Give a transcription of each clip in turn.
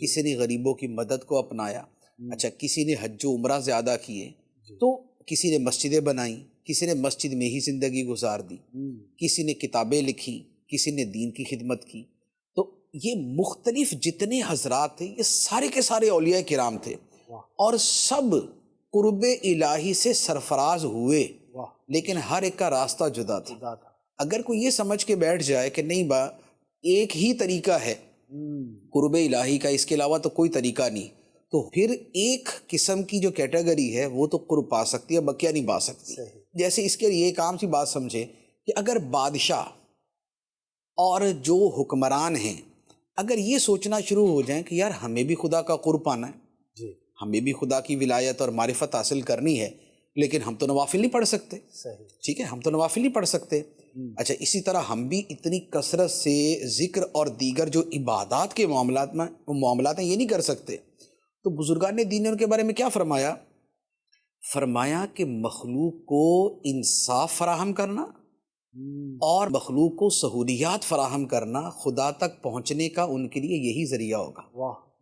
کسی نے غریبوں کی مدد کو اپنایا، اچھا کسی نے حج و عمرہ زیادہ کیے، تو کسی نے مسجدیں بنائیں، کسی نے مسجد میں ہی زندگی گزار دی، کسی نے کتابیں لکھی، کسی نے دین کی خدمت کی۔ تو یہ مختلف جتنے حضرات تھے یہ سارے کے سارے اولیاء کرام تھے، اور سب قرب الہی سے سرفراز ہوئے، لیکن ہر ایک کا راستہ جدا تھا۔ اگر کوئی یہ سمجھ کے بیٹھ جائے کہ نہیں ایک ہی طریقہ ہے قرب الہی کا، اس کے علاوہ تو کوئی طریقہ نہیں، تو پھر ایک قسم کی جو کیٹیگری ہے وہ تو قرب پا سکتی ہے، بقیہ نہیں پا سکتی۔ جیسے اس کے لیے ایک عام سی بات سمجھے کہ اگر بادشاہ اور جو حکمران ہیں اگر یہ سوچنا شروع ہو جائیں کہ یار ہمیں بھی خدا کا قرب پانا ہے، ہمیں بھی خدا کی ولایت اور معرفت حاصل کرنی ہے، لیکن ہم تو نوافل نہیں پڑھ سکتے، ٹھیک ہے، ہم تو نوافل نہیں پڑھ سکتے، اچھا اسی طرح ہم بھی اتنی کثرت سے ذکر اور دیگر جو عبادات کے معاملات ہیں یہ نہیں کر سکتے۔ تو بزرگان دین نے ان کے بارے میں کیا فرمایا؟ فرمایا کہ مخلوق کو انصاف فراہم کرنا اور مخلوق کو سہولیات فراہم کرنا خدا تک پہنچنے کا ان کے لیے یہی ذریعہ ہوگا۔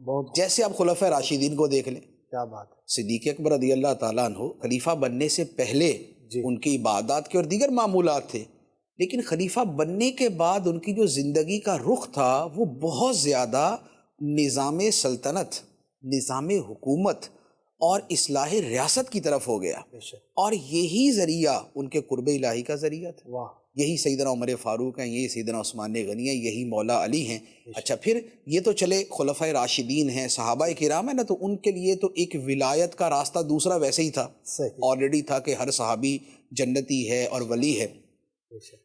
بہت جیسے آپ خلفۂ راشدین کو دیکھ لیں، کیا بات ہے، صدیق اکبر رضی اللہ تعالیٰ عنہ خلیفہ بننے سے پہلے ان کی عبادات کے اور دیگر معمولات تھے، لیکن خلیفہ بننے کے بعد ان کی جو زندگی کا رخ تھا وہ بہت زیادہ نظام سلطنت، نظام حکومت اور اصلاح ریاست کی طرف ہو گیا، اور یہی ذریعہ ان کے قرب الہی کا ذریعہ تھا۔ یہی سیدنا عمر فاروق ہیں، یہی سیدنا عثمان غنی ہیں، یہی مولا علی ہیں۔ اچھا پھر یہ تو چلے خلفۂ راشدین ہیں، صحابہ کرام ہیں نا، تو ان کے لیے تو ایک ولایت کا راستہ دوسرا ویسے ہی تھا، آلریڈی تھا کہ ہر صحابی جنتی ہے اور ولی ہے۔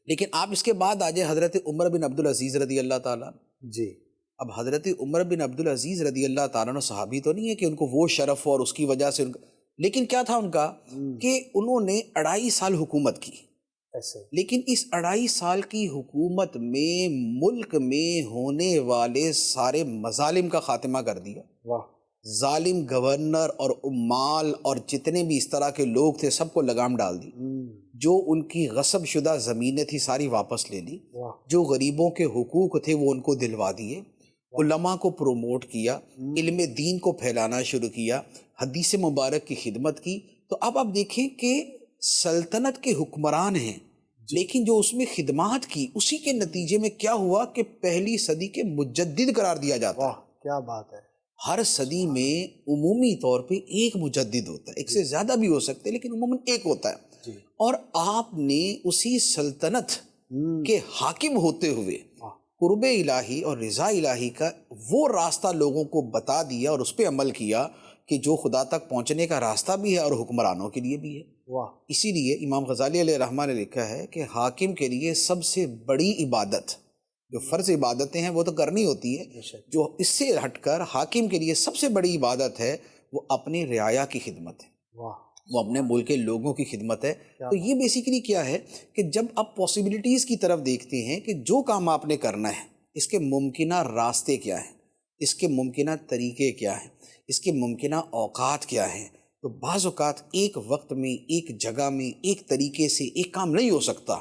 لیکن آپ اس کے بعد آ جائیں حضرت عمر بن عبدالعزیز رضی اللہ تعالیٰ۔ اب حضرت عمر بن عبدالعزیز رضی اللہ تعالیٰ عنہ صحابی تو نہیں ہے کہ ان کو وہ شرف اور اس کی وجہ سے لیکن کیا تھا ان کا کہ انہوں نے 2.5 سال حکومت کی، لیکن اس 2.5 سال کی حکومت میں ملک میں ہونے والے سارے مظالم کا خاتمہ کر دیا۔ ظالم گورنر اور عمال اور جتنے بھی اس طرح کے لوگ تھے سب کو لگام ڈال دی، جو ان کی غصب شدہ زمینیں تھی ساری واپس لے لی، جو غریبوں کے حقوق تھے وہ ان کو دلوا دیے، علماء کو پروموٹ کیا، علم دین کو پھیلانا شروع کیا، حدیث مبارک کی خدمت کی۔ تو اب آپ دیکھیں کہ سلطنت کے حکمران ہیں، لیکن جو اس میں خدمات کی اسی کے نتیجے میں کیا ہوا کہ پہلی صدی کے مجدد قرار دیا جاتا ہے۔ کیا بات ہے، ہر صدی میں عمومی طور پہ ایک مجدد ہوتا ہے، ایک سے زیادہ بھی ہو سکتے لیکن عموماً ایک ہوتا ہے، اور آپ نے اسی سلطنت کے حاکم ہوتے ہوئے قرب الہی اور رضا الہی کا وہ راستہ لوگوں کو بتا دیا اور اس پہ عمل کیا کہ جو خدا تک پہنچنے کا راستہ بھی ہے اور حکمرانوں کے لیے بھی ہے۔ اسی لیے امام غزالی علیہ الرحمہ نے لکھا ہے کہ حاکم کے لیے سب سے بڑی عبادت، جو فرض عبادتیں ہیں وہ تو کرنی ہوتی ہے، جو اس سے ہٹ کر حاکم کے لیے سب سے بڑی عبادت ہے وہ اپنے رعایا کی خدمت ہے، وہ اپنے ملک کے لوگوں کی خدمت ہے۔ تو یہ بیسیکلی کیا ہے کہ جب آپ پاسبلٹیز کی طرف دیکھتے ہیں کہ جو کام آپ نے کرنا ہے اس کے ممکنہ راستے کیا ہیں، اس کے ممکنہ طریقے کیا ہیں، اس کے ممکنہ اوقات کیا ہیں، تو بعض اوقات ایک وقت میں ایک جگہ میں ایک طریقے سے ایک کام نہیں ہو سکتا،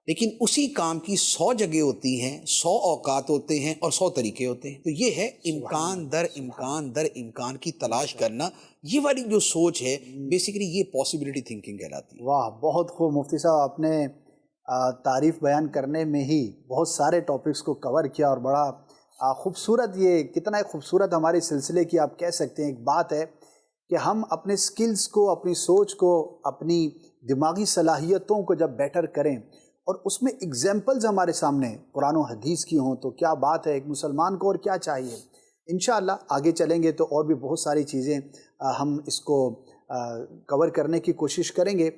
لیکن اسی کام کی 100 جگہ ہوتی ہیں، 100 اوقات ہوتے ہیں اور 100 طریقے ہوتے ہیں۔ تو یہ ہے امکان در امکان در امکان کی تلاش کرنا، یہ والی جو سوچ ہے بیسیکلی یہ پاسبلٹی تھنکنگ کہلاتی ہے۔ واہ، بہت خوب مفتی صاحب، آپ نے تعریف بیان کرنے میں ہی بہت سارے ٹاپکس کو کور کیا، اور بڑا خوبصورت، یہ کتنا خوبصورت ہمارے سلسلے کی آپ کہہ سکتے ہیں ایک بات ہے کہ ہم اپنے سکلز کو، اپنی سوچ کو، اپنی دماغی صلاحیتوں کو جب بیٹر کریں اور اس میں اگزامپلز ہمارے سامنے قرآن و حدیث کی ہوں تو کیا بات ہے، ایک مسلمان کو اور کیا چاہیے۔ انشاءاللہ آگے چلیں گے تو اور بھی بہت ساری چیزیں ہم اس کو کور کرنے کی کوشش کریں گے۔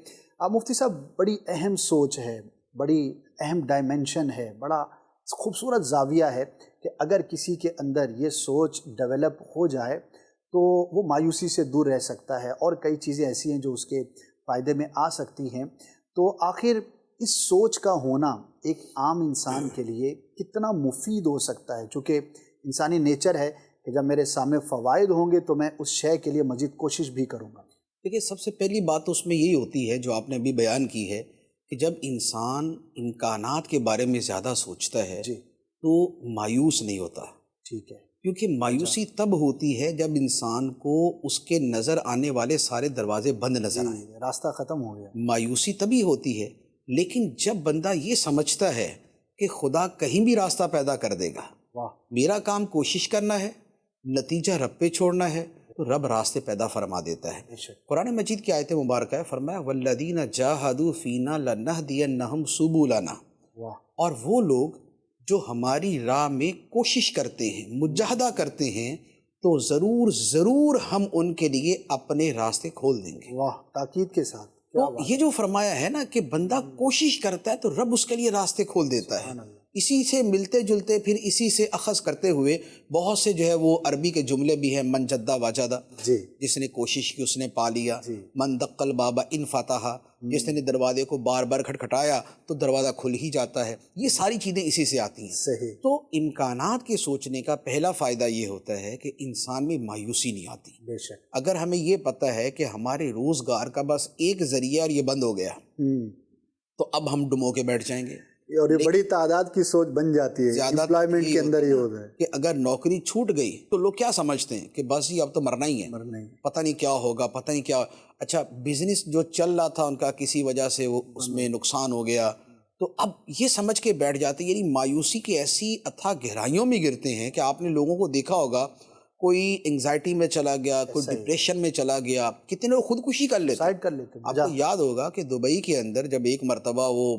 مفتی صاحب، بڑی اہم سوچ ہے، بڑی اہم ڈائمنشن ہے، بڑا خوبصورت زاویہ ہے کہ اگر کسی کے اندر یہ سوچ ڈیولپ ہو جائے تو وہ مایوسی سے دور رہ سکتا ہے، اور کئی چیزیں ایسی ہیں جو اس کے فائدے میں آ سکتی ہیں۔ تو آخر اس سوچ کا ہونا ایک عام انسان کے لیے کتنا مفید ہو سکتا ہے؟ چونکہ انسانی نیچر ہے کہ جب میرے سامنے فوائد ہوں گے تو میں اس شے کے لیے مزید کوشش بھی کروں گا۔ دیکھیے، سب سے پہلی بات تو اس میں یہی ہوتی ہے جو آپ نے ابھی بیان کی ہے کہ جب انسان امکانات کے بارے میں زیادہ سوچتا ہے تو مایوس نہیں ہوتا، ٹھیک ہے، کیونکہ مایوسی تب ہوتی ہے جب انسان کو اس کے نظر آنے والے سارے دروازے بند نظر آئیں. راستہ ختم ہو گیا. مایوسی تبھی ہوتی ہے، لیکن جب بندہ یہ سمجھتا ہے کہ خدا کہیں بھی راستہ پیدا کر دے گا، واہ میرا کام کوشش کرنا ہے، نتیجہ رب پہ چھوڑنا ہے، تو رب راستے پیدا فرما دیتا ہے. بے شک. قرآن مجید کی آیت مبارکہ ہے، فرمایا والذین جاہدوا فینا لنہدینہم سبلنا، واہ اور وہ لوگ جو ہماری راہ میں کوشش کرتے ہیں، مجاہدہ کرتے ہیں، تو ضرور ہم ان کے لیے اپنے راستے کھول دیں گے. واہ تاکید کے ساتھ. تو یہ جو فرمایا ہے نا کہ بندہ کوشش کرتا ہے تو رب اس کے لیے راستے کھول دیتا ہے. اسی سے ملتے جلتے پھر اسی سے اخذ کرتے ہوئے بہت سے جو ہے وہ عربی کے جملے بھی ہیں. من جدہ واجدہ، جی جس نے کوشش کی اس نے پا لیا. جی. من دق الباب ان فتح، جس نے دروازے کو بار بار کھٹکھٹایا تو دروازہ کھل ہی جاتا ہے. یہ ساری چیزیں اسی سے آتی ہیں. صحیح. تو امکانات کے سوچنے کا پہلا فائدہ یہ ہوتا ہے کہ انسان میں مایوسی نہیں آتی. بے شک. اگر ہمیں یہ پتہ ہے کہ ہمارے روزگار کا بس ایک ذریعہ اور یہ بند ہو گیا، تو اب ہم ڈمو کے بیٹھ جائیں گے. اور یہ بڑی تعداد کی سوچ بن جاتی ہے امپلائمنٹ کے اندر ہی ہوتا ہے کہ اگر نوکری چھوٹ گئی تو لوگ کیا سمجھتے ہیں کہ بس یہ اب تو مرنا ہی ہے، مرنا ہی. پتہ نہیں کیا ہوگا، پتہ نہیں کیا. اچھا بزنس جو چل رہا تھا ان کا کسی وجہ سے وہ اس میں نقصان ہو گیا، تو اب یہ سمجھ کے بیٹھ جاتے ہیں. یعنی مایوسی کی ایسی اتھا گہرائیوں میں گرتے ہیں کہ آپ نے لوگوں کو دیکھا ہوگا، کوئی انگزائٹی میں چلا گیا، کوئی ڈپریشن میں چلا گیا، کتنے لوگ خودکشی کر لیتے. سائڈ کر لیتے. آپ کو یاد ہوگا کہ دبئی کے اندر جب ایک مرتبہ وہ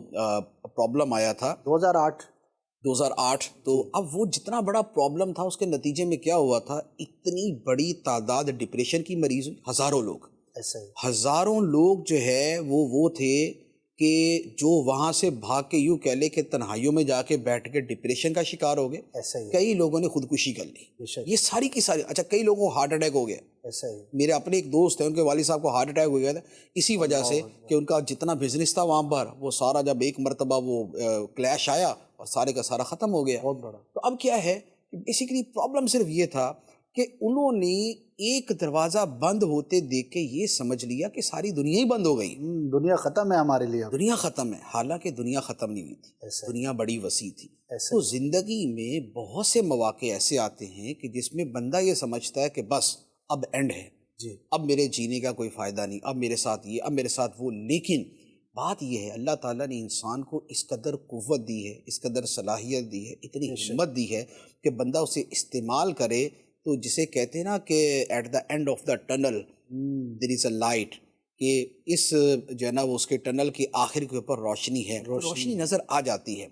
پرابلم آیا تھا 2008، تو اب وہ جتنا بڑا پرابلم تھا اس کے نتیجے میں کیا ہوا تھا، اتنی بڑی تعداد ڈپریشن کی مریض ہوئی. ہزاروں لوگ، ایسا ہی. ہزاروں لوگ جو ہے وہ تھے کہ جو وہاں سے بھاگ کے یوں کہہ لے کہ تنہائیوں میں جا کے بیٹھ کے ڈپریشن کا شکار ہو گئے. ایسا ہی. کئی لوگوں نے خودکشی کر لی. بے شک. یہ ساری کی ساری. اچھا کئی لوگوں کو ہارٹ اٹیک ہو گیا. ایسا ہی. میرے اپنے ایک دوست ہیں، ان کے والد صاحب کو ہارٹ اٹیک ہو گیا تھا اسی وجہ سے کہ ان کا جتنا بزنس تھا وہاں پر وہ سارا جب ایک مرتبہ وہ کلیش آیا اور سارے کا سارا ختم ہو گیا. بہت بڑا. تو اب کیا ہے کہ بیسیکلی پرابلم صرف یہ تھا کہ انہوں نے ایک دروازہ بند ہوتے دیکھ کے یہ سمجھ لیا کہ ساری دنیا ہی بند ہو گئی، دنیا ختم ہے ہمارے لیے. دنیا ختم ہے. حالانکہ دنیا ختم نہیں ہوئی تھی، ایسا. دنیا بڑی وسیع تھی. ایسا. تو زندگی میں بہت سے مواقع ایسے آتے ہیں کہ جس میں بندہ یہ سمجھتا ہے کہ بس اب اینڈ ہے، جی. اب میرے جینے کا کوئی فائدہ نہیں، اب میرے ساتھ یہ، اب میرے ساتھ وہ. لیکن بات یہ ہے اللہ تعالیٰ نے انسان کو اس قدر قوت دی ہے، اس قدر صلاحیت دی ہے، اتنی ہمت دی ہے کہ بندہ اسے استعمال کرے. تو جسے کہتے ہیں نا کہ at the end of the tunnel there is a light, کہ اس جو ہے نا وہ اس کے ٹنل کی آخر کے اوپر روشنی ہے، روشنی نظر آ جاتی ہے.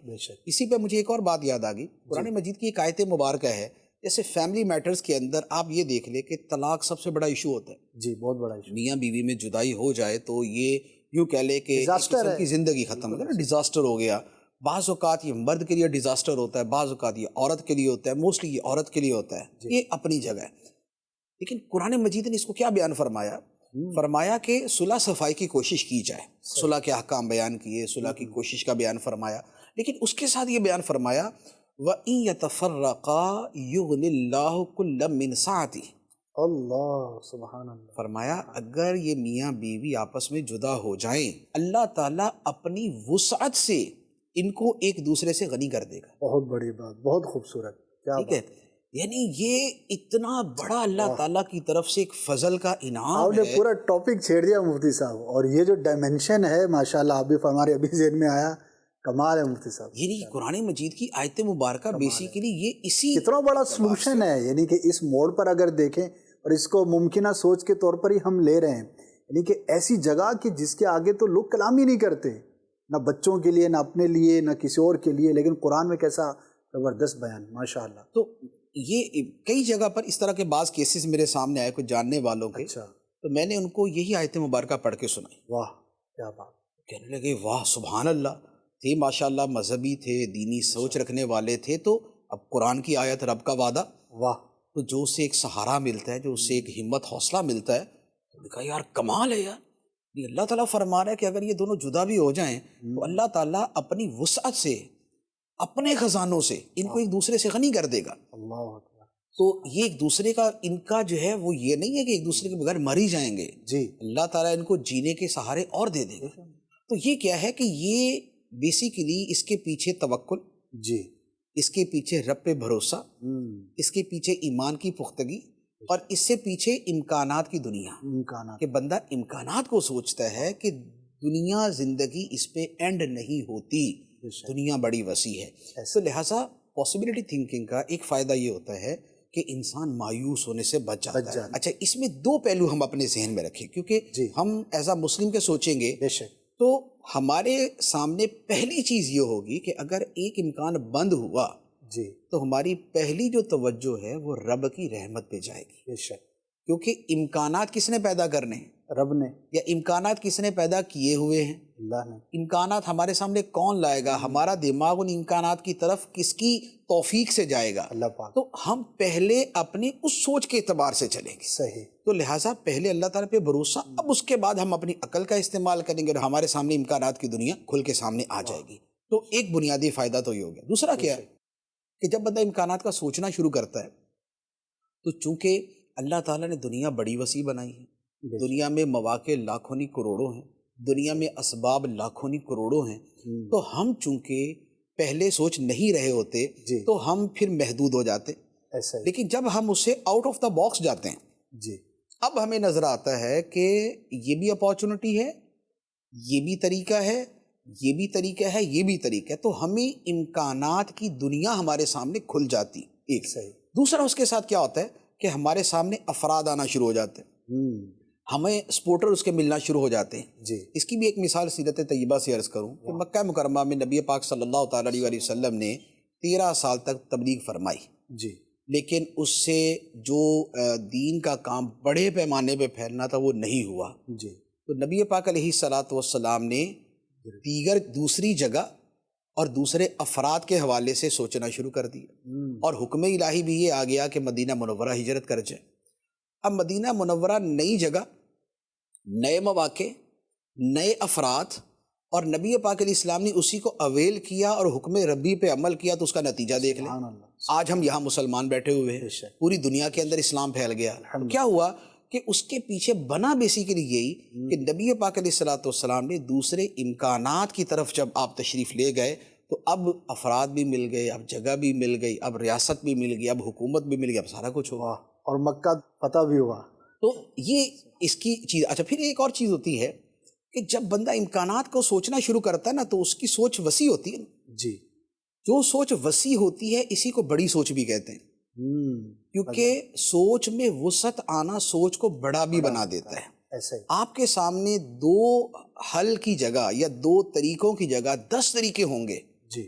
اسی پہ مجھے ایک اور بات یاد آ گئی. قرآن مجید کی ایک آیت مبارکہ ہے، جیسے فیملی میٹرز کے اندر آپ یہ دیکھ لیں کہ طلاق سب سے بڑا ایشو ہوتا ہے. جی بہت بڑا ایشو. میاں بیوی میں جدائی ہو جائے تو یہ یوں کہہ لے کہ ایک قسم کی زندگی ختم ہو گئی نا، ڈیزاسٹر ہو گیا. بعض اوقات یہ مرد کے لیے ڈیزاسٹر ہوتا ہے، بعض اوقات یہ عورت کے لیے ہوتا ہے، موسٹلی یہ عورت کے لیے ہوتا ہے. یہ اپنی جگہ ہے. لیکن قرآن مجید نے اس کو کیا بیان فرمایا؟ فرمایا کہ صلح صفائی کی کوشش کی جائے. صلح کے احکام بیان کیے، صلح کی کوشش کا بیان فرمایا. لیکن اس کے ساتھ یہ بیان فرمایا وَإِن يَتَفَرَّقَا يُغْنِ اللَّهُ كُلًّا مِّن سَعَتِهِ. اللہ سبحان اللہ. فرمایا اگر یہ میاں بیوی آپس میں جدا ہو جائیں، اللہ تعالیٰ اپنی وسعت سے ان کو ایک دوسرے سے غنی کر دے گا. بہت بڑی بات، بہت خوبصورت. کیا ٹھیک ہے، یعنی یہ اتنا بڑا اللہ تعالیٰ کی طرف سے ایک فضل کا انعام آپ نے ہے. پورا ٹاپک چھیڑ دیا مفتی صاحب. اور یہ جو ڈائمنشن ہے ماشاءاللہ آپ بھی ہمارے ابھی ذہن میں آیا، کمال ہے مفتی صاحب. یعنی قرآن مجید کی آیت مبارکہ بیسیکلی یہ اسی کتنا بڑا سلوشن ہے. یعنی کہ اس موڑ پر اگر دیکھیں اور اس کو ممکنہ سوچ کے طور پر ہی ہم لے رہے ہیں، یعنی کہ ایسی جگہ کہ جس کے آگے تو لوگ کلام ہی نہیں کرتے، نہ بچوں کے لیے، نہ اپنے لیے، نہ کسی اور کے لیے. لیکن قرآن میں کیسا زبردست بیان ماشاءاللہ. تو یہ کئی جگہ پر اس طرح کے بعض کیسز میرے سامنے آئے کچھ جاننے والوں کے. اچھا. تو میں نے ان کو یہی آیت مبارکہ پڑھ کے سنائی. واہ کیا بات. کہنے لگے واہ سبحان اللہ. تھے ماشاءاللہ مذہبی تھے، دینی سوچ رکھنے والے تھے. تو اب قرآن کی آیت، رب کا وعدہ، واہ. تو جو اسے ایک سہارا ملتا ہے، جو اسے ایک ہمت حوصلہ ملتا ہے، تو نے کہا یار کمال ہے یار. یہ اللہ تعالیٰ فرما رہا ہے کہ اگر یہ دونوں جدا بھی ہو جائیں تو اللہ تعالیٰ اپنی وسعت سے، اپنے خزانوں سے ان کو ایک دوسرے سے غنی کر دے گا. اللہ اکبر. تو یہ ایک دوسرے کا، ان کا جو ہے وہ یہ نہیں ہے کہ ایک دوسرے کے بغیر مر ہی جائیں گے. جی. اللہ تعالیٰ ان کو جینے کے سہارے اور دے دے گا. تو یہ کیا ہے کہ یہ بیسیکلی اس کے پیچھے توکل، جی، اس کے پیچھے رب پہ بھروسہ، اس کے پیچھے ایمان کی پختگی، اور اس سے پیچھے امکانات کی دنیا، امکانات کہ بندہ امکانات کو سوچتا ہے کہ دنیا، زندگی اس پہ اینڈ نہیں ہوتی، دنیا بڑی وسیع ہے۔ تو لہٰذا پاسبلٹی تھنکنگ کا ایک فائدہ یہ ہوتا ہے کہ انسان مایوس ہونے سے بچ جاتا ہے۔ اچھا، اس میں دو پہلو ہم اپنے ذہن میں رکھیں، کیونکہ ہم ایز اے مسلم کے سوچیں گے بے شک، تو ہمارے سامنے پہلی چیز یہ ہوگی کہ اگر ایک امکان بند ہوا جی تو ہماری پہلی جو توجہ ہے وہ رب کی رحمت پہ جائے گی، بے شک، کیونکہ امکانات کس نے پیدا کرنے ہیں؟ رب نے، یا امکانات کس نے پیدا کیے ہوئے ہیں؟ اللہ نے، امکانات ہمارے سامنے کون لائے گا؟ ہمارا دماغ ان امکانات کی طرف کس کی توفیق سے جائے گا؟ اللہ پاک، تو ہم پہلے اپنی اس سوچ کے اعتبار سے چلیں گے، صحیح، تو لہٰذا پہلے اللہ تعالیٰ پہ بھروسہ، اب اس کے بعد ہم اپنی عقل کا استعمال کریں گے اور ہمارے سامنے امکانات کی دنیا کھل کے سامنے آ جائے گی۔ تو ایک بنیادی فائدہ تو یہ ہو گیا۔ دوسرا کیا ہے کہ جب بندہ امکانات کا سوچنا شروع کرتا ہے تو چونکہ اللہ تعالیٰ نے دنیا بڑی وسیع بنائی ہے، دنیا میں مواقع لاکھوں نہیں کروڑوں ہیں، دنیا میں اسباب لاکھوں نہیں کروڑوں ہیں، تو ہم چونکہ پہلے سوچ نہیں رہے ہوتے تو ہم پھر محدود ہو جاتے، ایسا ہی، لیکن جب ہم اس سے آؤٹ آف دا باکس جاتے ہیں جی اب ہمیں نظر آتا ہے کہ یہ بھی اپارچونٹی ہے، یہ بھی طریقہ ہے، یہ بھی طریقہ ہے، یہ بھی طریقہ ہے، تو ہمیں امکانات کی دنیا ہمارے سامنے کھل جاتی ایک۔ صحیح، دوسرا اس کے ساتھ کیا ہوتا ہے کہ ہمارے سامنے افراد آنا شروع ہو جاتے ہیں، ہمیں سپورٹر اس کے ملنا شروع ہو جاتے ہیں۔ جی اس کی بھی ایک مثال سیرت طیبہ سے عرض کروں کہ مکہ مکرمہ میں نبی پاک صلی اللہ تعالیٰ علیہ وسلم نے 13 سال تک تبلیغ فرمائی، جی لیکن اس سے جو دین کا کام بڑے پیمانے پہ پھیلنا تھا وہ نہیں ہوا۔ جی تو نبی پاک علیہ الصلاۃ والسلام نے دیگر دوسری جگہ اور دوسرے افراد کے حوالے سے سوچنا شروع کر دیا، اور حکم الہی بھی یہ آ گیا کہ مدینہ منورہ ہجرت کر جائے۔ اب مدینہ منورہ نئی جگہ، نئے مواقع، نئے افراد، اور نبی پاک علیہ السلام نے اسی کو اویل کیا اور حکم ربی پہ عمل کیا، تو اس کا نتیجہ دیکھ لیں۔ سبحان اللہ، آج ہم یہاں مسلمان بیٹھے ہوئے ہیں، بے شک، پوری دنیا کے اندر اسلام پھیل گیا۔ تو کیا ہوا کہ اس کے پیچھے بنا بیسیکلی یہی کہ نبی پاک علیہ الصلوۃ والسلام نے دوسرے امکانات کی طرف جب آپ تشریف لے گئے تو اب افراد بھی مل گئے، اب جگہ بھی مل گئی، اب ریاست بھی مل گئی، اب حکومت بھی مل گئی، اب سارا کچھ ہوا، اور مکہ فتح بھی ہوا۔ تو یہ اس کی چیز۔ اچھا، پھر ایک اور چیز ہوتی ہے کہ جب بندہ امکانات کو سوچنا شروع کرتا ہے نا تو اس کی سوچ وسیع ہوتی ہے نا، جی جو سوچ وسیع ہوتی ہے اسی کو بڑی سوچ بھی کہتے ہیں، کیونکہ سوچ میں وسعت آنا سوچ کو بڑا بھی بنا دیتا ہے۔ ایسا ہی، آپ کے سامنے 2 حل کی جگہ یا 2 طریقوں کی جگہ 10 طریقے ہوں گے جی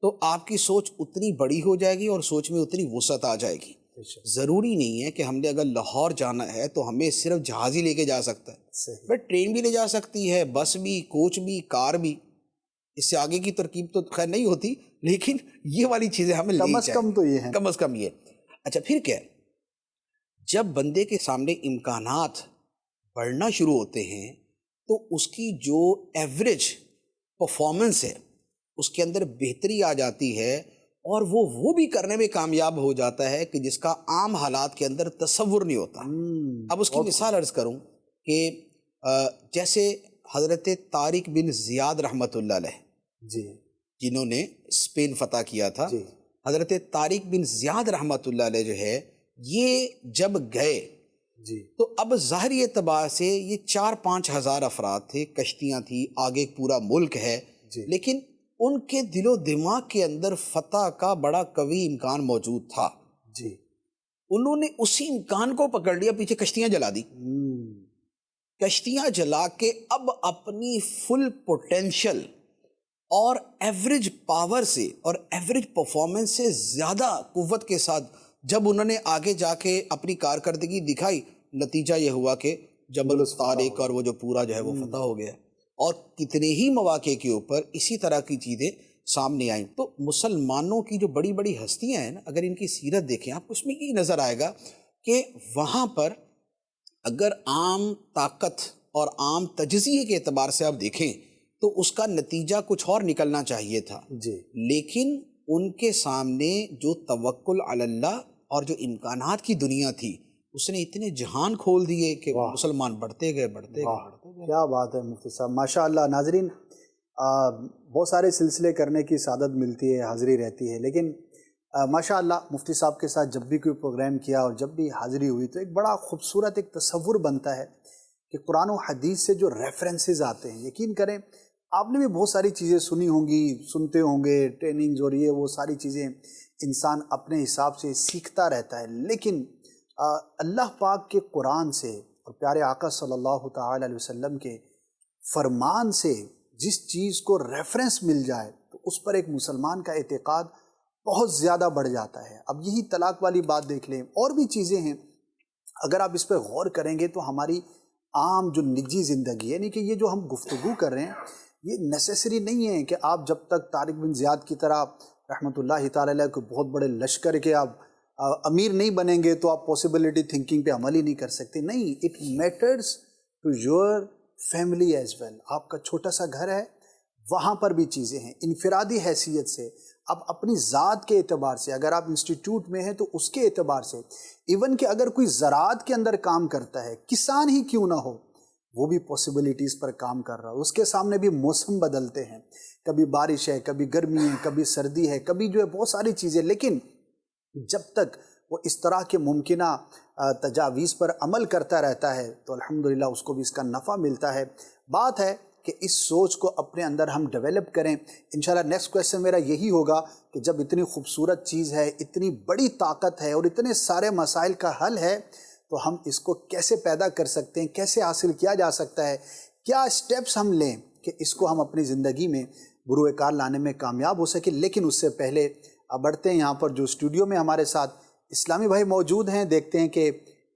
تو آپ کی سوچ اتنی بڑی ہو جائے گی اور سوچ میں اتنی وسعت آ جائے گی۔ بے شک، ضروری نہیں ہے کہ ہم نے اگر لاہور جانا ہے تو ہمیں صرف جہاز ہی لے کے جا سکتا ہے، صحیح، بٹ ٹرین بھی لے جا سکتی ہے، بس بھی، کوچ بھی، کار بھی، اس سے آگے کی ترکیب تو خیر نہیں ہوتی، لیکن یہ والی چیزیں ہمیں کم لے از کم تو یہ ہے۔ کم از کم یہ۔ اچھا، پھر کیا ہے؟ جب بندے کے سامنے امکانات بڑھنا شروع ہوتے ہیں تو اس کی جو ایوریج پرفارمنس ہے اس کے اندر بہتری آ جاتی ہے، اور وہ بھی کرنے میں کامیاب ہو جاتا ہے کہ جس کا عام حالات کے اندر تصور نہیں ہوتا۔ اب اس کی مثال عرض کروں کہ جیسے حضرت طارق بن زیاد رحمۃ اللہ علیہ، جی جنہوں نے اسپین فتح کیا تھا، جی حضرت طارق بن زیاد رحمۃ اللہ علیہ جو ہے یہ جب گئے جی تو اب ظاہری اعتبار سے یہ 4-5 ہزار افراد تھے، کشتیاں تھیں، آگے پورا ملک ہے، جی لیکن ان کے دل و دماغ کے اندر فتح کا بڑا قوی امکان موجود تھا۔ جی انہوں نے اسی امکان کو پکڑ لیا، پیچھے کشتیاں جلا دی، کشتیاں جلا کے اب اپنی فل پوٹینشل اور ایوریج پاور سے اور ایوریج پرفارمنس سے زیادہ قوت کے ساتھ جب انہوں نے آگے جا کے اپنی کارکردگی دکھائی، نتیجہ یہ ہوا کہ جبل طارق اور وہ جو پورا جو ہے وہ فتح ہو گیا، اور کتنے ہی مواقع کے اوپر اسی طرح کی چیزیں سامنے آئیں۔ تو مسلمانوں کی جو بڑی بڑی ہستیاں ہیں نا، اگر ان کی سیرت دیکھیں آپ کو، اس میں یہ نظر آئے گا کہ وہاں پر اگر عام طاقت اور عام تجزیے کے اعتبار سے آپ دیکھیں تو اس کا نتیجہ کچھ اور نکلنا چاہیے تھا، جی لیکن ان کے سامنے جو توکل علی اللہ اور جو امکانات کی دنیا تھی اس نے اتنے جہان کھول دیے کہ مسلمان بڑھتے گئے بڑھتے گئے۔ کیا بات ہے مفتی صاحب، ماشاء اللہ۔ ناظرین، بہت سارے سلسلے کرنے کی سعادت ملتی ہے، حاضری رہتی ہے، لیکن ماشاء اللہ مفتی صاحب کے ساتھ جب بھی کوئی پروگرام کیا اور جب بھی حاضری ہوئی تو ایک بڑا خوبصورت ایک تصور بنتا ہے کہ قرآن و حدیث سے جو ریفرنسز آتے ہیں، یقین کریں آپ نے بھی بہت ساری چیزیں سنی ہوں گی، سنتے ہوں گے، ٹریننگز اور یہ وہ ساری چیزیں انسان اپنے حساب سے سیکھتا رہتا ہے، لیکن اللہ پاک کے قرآن سے اور پیارے آقا صلی اللہ تعالی علیہ وسلم کے فرمان سے جس چیز کو ریفرنس مل جائے تو اس پر ایک مسلمان کا اعتقاد بہت زیادہ بڑھ جاتا ہے۔ اب یہی طلاق والی بات دیکھ لیں، اور بھی چیزیں ہیں، اگر آپ اس پہ غور کریں گے تو ہماری عام جو نجی زندگی ہے، یعنی کہ یہ جو ہم گفتگو کر رہے ہیں یہ نیسیسری نہیں ہے کہ آپ جب تک طارق بن زیاد کی طرح رحمۃ اللہ تعالی علیہ کو بہت بڑے لشکر کے آپ امیر نہیں بنیں گے تو آپ پاسبلٹی تھنکنگ پہ عمل ہی نہیں کر سکتے۔ نہیں، it matters to your family as well. آپ کا چھوٹا سا گھر ہے، وہاں پر بھی چیزیں ہیں۔ انفرادی حیثیت سے اب اپنی ذات کے اعتبار سے، اگر آپ انسٹیٹیوٹ میں ہیں تو اس کے اعتبار سے، ایون کہ اگر کوئی زراعت کے اندر کام کرتا ہے، کسان ہی کیوں نہ ہو، وہ بھی پاسبلٹیز پر کام کر رہا ہے، اس کے سامنے بھی موسم بدلتے ہیں، کبھی بارش ہے، کبھی گرمی ہے، کبھی سردی ہے، کبھی جو ہے بہت ساری چیزیں، لیکن جب تک وہ اس طرح کے ممکنہ تجاویز پر عمل کرتا رہتا ہے تو الحمدللہ اس کو بھی اس کا نفع ملتا ہے۔ بات ہے کہ اس سوچ کو اپنے اندر ہم ڈیولپ کریں۔ انشاءاللہ نیکسٹ کویسچن میرا یہی ہوگا کہ جب اتنی خوبصورت چیز ہے، اتنی بڑی طاقت ہے اور اتنے سارے مسائل کا حل ہے تو ہم اس کو کیسے پیدا کر سکتے ہیں، کیسے حاصل کیا جا سکتا ہے، کیا اسٹیپس ہم لیں کہ اس کو ہم اپنی زندگی میں بروئے کار لانے میں کامیاب ہو سکے۔ لیکن اس سے پہلے اب بڑھتے ہیں، یہاں پر جو اسٹوڈیو میں ہمارے ساتھ اسلامی بھائی موجود ہیں، دیکھتے ہیں کہ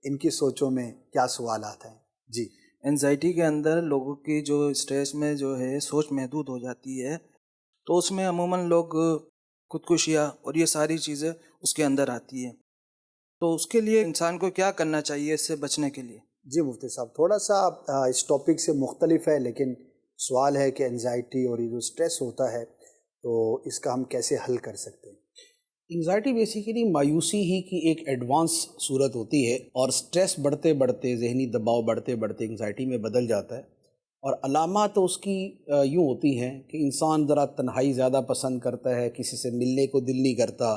ان کی سوچوں میں کیا سوالات ہیں۔ جی، انزائٹی کے اندر لوگوں کی جو اسٹریس میں جو ہے سوچ محدود ہو جاتی ہے، تو اس میں عموماً لوگ خودکشیاں اور یہ ساری چیزیں اس کے اندر آتی ہیں، تو اس کے لیے انسان کو کیا کرنا چاہیے اس سے بچنے کے لیے؟ جی مفتی صاحب، تھوڑا سا اس ٹاپک سے مختلف ہے، لیکن سوال ہے کہ انزائٹی اور یہ جو اسٹریس ہوتا ہے تو اس کا ہم کیسے حل کر سکتے ہیں؟ انگزائٹی بیسیکلی مایوسی ہی کی ایک ایڈوانس صورت ہوتی ہے، اور سٹریس بڑھتے بڑھتے، ذہنی دباؤ بڑھتے بڑھتے انگزائٹی میں بدل جاتا ہے۔ اور علامات تو اس کی یوں ہوتی ہیں کہ انسان ذرا تنہائی زیادہ پسند کرتا ہے، کسی سے ملنے کو دل نہیں کرتا،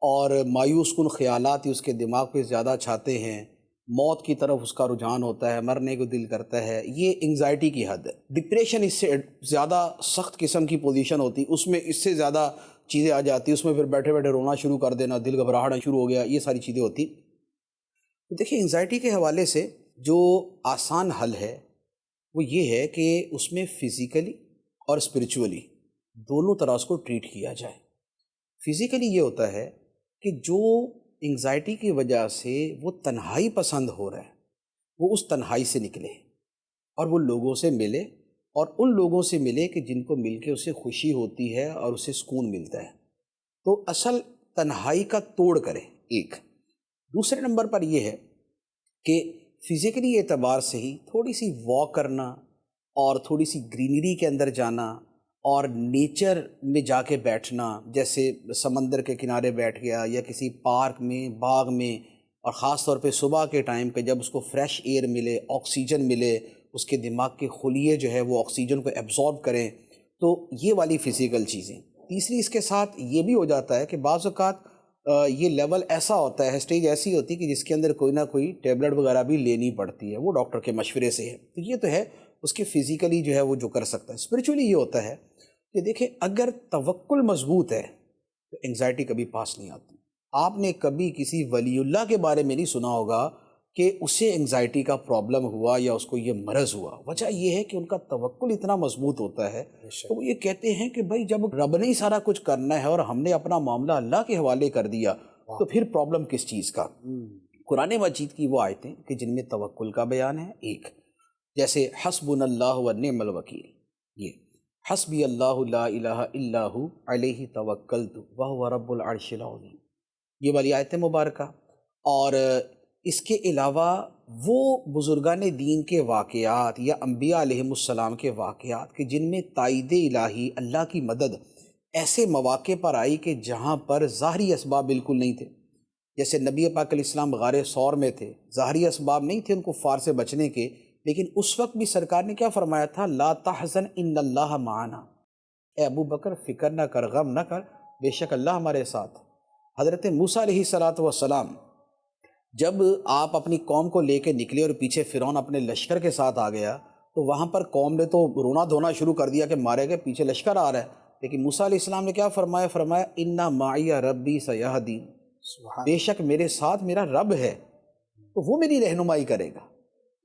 اور مایوس کن خیالات ہی اس کے دماغ پہ زیادہ چھاتے ہیں، موت کی طرف اس کا رجحان ہوتا ہے، مرنے کو دل کرتا ہے۔ یہ انگزائٹی کی حد ہے۔ ڈپریشن اس سے زیادہ سخت قسم کی پوزیشن ہوتی، اس میں اس سے زیادہ چیزیں آ جاتی، اس میں پھر بیٹھے بیٹھے رونا شروع کر دینا، دل گھبراہٹنا شروع ہو گیا، یہ ساری چیزیں ہوتی۔ تو دیکھیں، انگزائٹی کے حوالے سے جو آسان حل ہے وہ یہ ہے کہ اس میں فزیکلی اور اسپریچولی دونوں طرح اس کو ٹریٹ کیا جائے۔ فزیکلی یہ ہوتا ہے کہ جو انگزائٹی کی وجہ سے وہ تنہائی پسند ہو رہا ہے، وہ اس تنہائی سے نکلے اور وہ لوگوں سے ملے، اور ان لوگوں سے ملے کہ جن کو مل کے اسے خوشی ہوتی ہے اور اسے سکون ملتا ہے۔ تو اصل تنہائی کا توڑ کرے ایک۔ دوسرے نمبر پر یہ ہے کہ فزیکلی اعتبار سے ہی تھوڑی سی واک کرنا اور تھوڑی سی گرینری کے اندر جانا اور نیچر میں جا کے بیٹھنا، جیسے سمندر کے کنارے بیٹھ گیا یا کسی پارک میں، باغ میں، اور خاص طور پہ صبح کے ٹائم پہ جب اس کو فریش ایئر ملے، آکسیجن ملے، اس کے دماغ کے خلیے جو ہے وہ آکسیجن کو ایبزارب کریں، تو یہ والی فزیکل چیزیں۔ تیسری اس کے ساتھ یہ بھی ہو جاتا ہے کہ بعض اوقات یہ لیول ایسا ہوتا ہے، اسٹیج ایسی ہوتی ہے کہ جس کے اندر کوئی نہ کوئی ٹیبلٹ وغیرہ بھی لینی پڑتی ہے، وہ ڈاکٹر کے مشورے سے ہے۔ تو یہ تو ہے اس کے فزیکلی جو ہے وہ جو کر سکتا ہے۔ اسپریچولی یہ ہوتا ہے کہ دیکھیں، اگر توکل مضبوط ہے تو انگزائٹی کبھی پاس نہیں آتی۔ آپ نے کبھی کسی ولی اللہ کے بارے میں نہیں سنا ہوگا کہ اسے انگزائٹی کا پرابلم ہوا یا اس کو یہ مرض ہوا۔ وجہ یہ ہے کہ ان کا توکل اتنا مضبوط ہوتا ہے، تو وہ یہ کہتے ہیں کہ بھائی جب رب نے ہی سارا کچھ کرنا ہے اور ہم نے اپنا معاملہ اللہ کے حوالے کر دیا تو پھر پرابلم کس چیز کا۔ قرآن مجید کی وہ آیتیں کہ جن میں توکل کا بیان ہے، ایک جیسے حسبنا اللہ و نعم الوکیل، یہ حسبی اللہ لا الہ الا ہو علیہ توکلت وہو رب العرش العظیم، یہ والی آیت مبارکہ۔ اور اس کے علاوہ وہ بزرگان دین کے واقعات یا انبیاء علیہم السلام کے واقعات کہ جن میں تائید الہی، اللہ کی مدد ایسے مواقع پر آئی کہ جہاں پر ظاہری اسباب بالکل نہیں تھے، جیسے نبی پاک علیہ السلام غار ثور میں تھے، ظاہری اسباب نہیں تھے ان کفار سے بچنے کے، لیکن اس وقت بھی سرکار نے کیا فرمایا تھا؟ لا تحزن ان اللہ معنا، اے ابو بکر فکر نہ کر، غم نہ کر، بے شک اللہ ہمارے ساتھ۔ حضرت موسیٰ علیہ الصلوۃ والسلام جب آپ اپنی قوم کو لے کے نکلے اور پیچھے فرعون اپنے لشکر کے ساتھ آ گیا تو وہاں پر قوم نے تو رونا دھونا شروع کر دیا کہ مارے گئے، پیچھے لشکر آ رہا ہے. لیکن موسیٰ علیہ السلام نے کیا فرمایا؟ فرمایا اِنَّ مَعِیَ رَبِّی سَیَہْدِینِ، بے شک میرے ساتھ میرا رب ہے تو وہ میری رہنمائی کرے گا.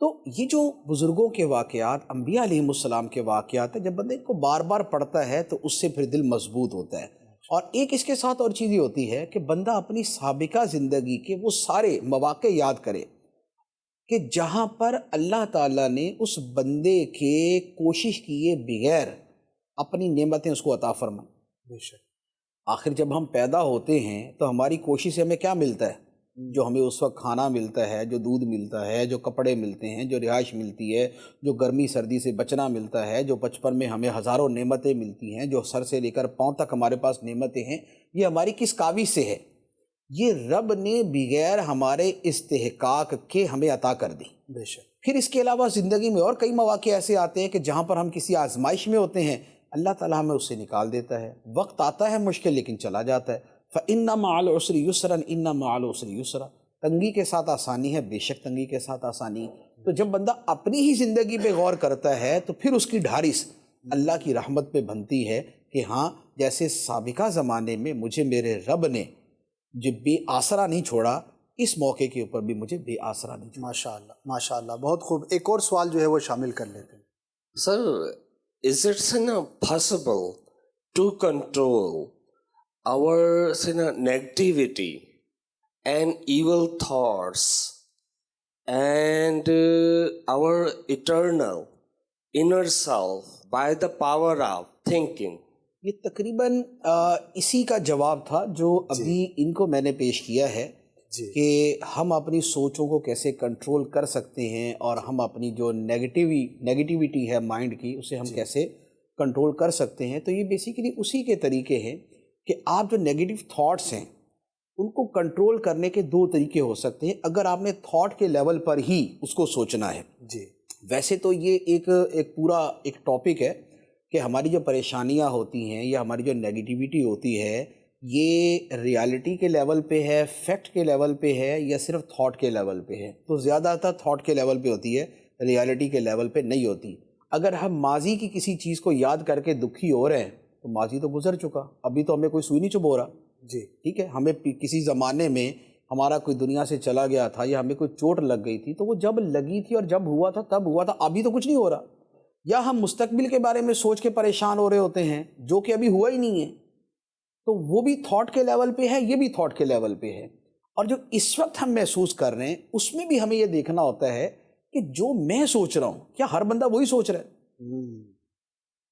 تو یہ جو بزرگوں کے واقعات، انبیاء علیہ السلام کے واقعات ہیں، جب بندے کو بار بار پڑھتا ہے تو اس سے پھر دل مضبوط ہوتا ہے. اور ایک اس کے ساتھ اور چیز یہ ہوتی ہے کہ بندہ اپنی سابقہ زندگی کے وہ سارے مواقع یاد کرے کہ جہاں پر اللہ تعالیٰ نے اس بندے کے کوشش کیے بغیر اپنی نعمتیں اس کو عطا فرمائیں. بے شک. آخر جب ہم پیدا ہوتے ہیں تو ہماری کوشش سے ہمیں کیا ملتا ہے؟ جو ہمیں اس وقت کھانا ملتا ہے، جو دودھ ملتا ہے، جو کپڑے ملتے ہیں، جو رہائش ملتی ہے، جو گرمی سردی سے بچنا ملتا ہے، جو بچپن میں ہمیں ہزاروں نعمتیں ملتی ہیں، جو سر سے لے کر پاؤں تک ہمارے پاس نعمتیں ہیں، یہ ہماری کس کاوش سے ہے؟ یہ رب نے بغیر ہمارے استحقاق کے ہمیں عطا کر دی. بے شک. پھر اس کے علاوہ زندگی میں اور کئی مواقع ایسے آتے ہیں کہ جہاں پر ہم کسی آزمائش میں ہوتے ہیں، اللہ تعالیٰ ہمیں اس سے نکال دیتا ہے. وقت آتا ہے مشکل لیکن چلا جاتا ہے. فَإِنَّ مَعَ الْعُسْرِ يُسْرًا إِنَّ مَعَ الْعُسْرِ يُسْرًا، تنگی کے ساتھ آسانی ہے، بے شک تنگی کے ساتھ آسانی. تو جب بندہ اپنی ہی زندگی پہ غور کرتا ہے تو پھر اس کی ڈھارس اللہ کی رحمت پہ بنتی ہے کہ ہاں، جیسے سابقہ زمانے میں مجھے میرے رب نے جو بے آسرا نہیں چھوڑا، اس موقع کے اوپر بھی مجھے بے آسرا نہیں چھوڑا. ماشاءاللہ ماشاءاللہ، بہت خوب. ایک اور سوال جو ہے وہ شامل کر لیتے ہیں. Sir, is it possible to control our negativity and evil thoughts and our eternal inner self by the power of thinking? یہ تقریباً اسی کا جواب تھا جو ابھی ان کو میں نے پیش کیا ہے کہ ہم اپنی سوچوں کو کیسے کنٹرول کر سکتے ہیں اور ہم اپنی جو نیگیٹیوٹی ہے مائنڈ کی، اسے ہم کیسے کنٹرول کر سکتے ہیں. تو یہ بیسیکلی اسی کے طریقے ہیں کہ آپ جو نیگیٹو تھاٹس ہیں ان کو کنٹرول کرنے کے دو طریقے ہو سکتے ہیں اگر آپ نے تھاٹ کے لیول پر ہی اس کو سوچنا ہے. جی. ویسے تو یہ ایک پورا ایک ٹاپک ہے کہ ہماری جو پریشانیاں ہوتی ہیں یا ہماری جو نیگیٹیوٹی ہوتی ہے یہ ریالٹی کے لیول پہ ہے، فیکٹ کے لیول پہ ہے، یا صرف تھاٹ کے لیول پہ ہے. تو زیادہ تر تھاٹ کے لیول پہ ہوتی ہے، ریالٹی کے لیول پہ نہیں ہوتی. اگر ہم ماضی کی کسی چیز کو یاد کر کے دکھی ہو رہے ہیں تو ماضی تو گزر چکا، ابھی تو ہمیں کوئی سوئی نہیں چبھو رہا. جی. ٹھیک ہے، ہمیں کسی زمانے میں ہمارا کوئی دنیا سے چلا گیا تھا یا ہمیں کوئی چوٹ لگ گئی تھی تو وہ جب لگی تھی اور جب ہوا تھا تب ہوا تھا، ابھی تو کچھ نہیں ہو رہا. یا ہم مستقبل کے بارے میں سوچ کے پریشان ہو رہے ہوتے ہیں جو کہ ابھی ہوا ہی نہیں ہے، تو وہ بھی تھاٹ کے لیول پہ ہے، یہ بھی تھاٹ کے لیول پہ ہے. اور جو اس وقت ہم محسوس کر رہے ہیں اس میں بھی ہمیں یہ دیکھنا ہوتا ہے کہ جو میں سوچ رہا ہوں کیا ہر بندہ وہی سوچ رہا ہے.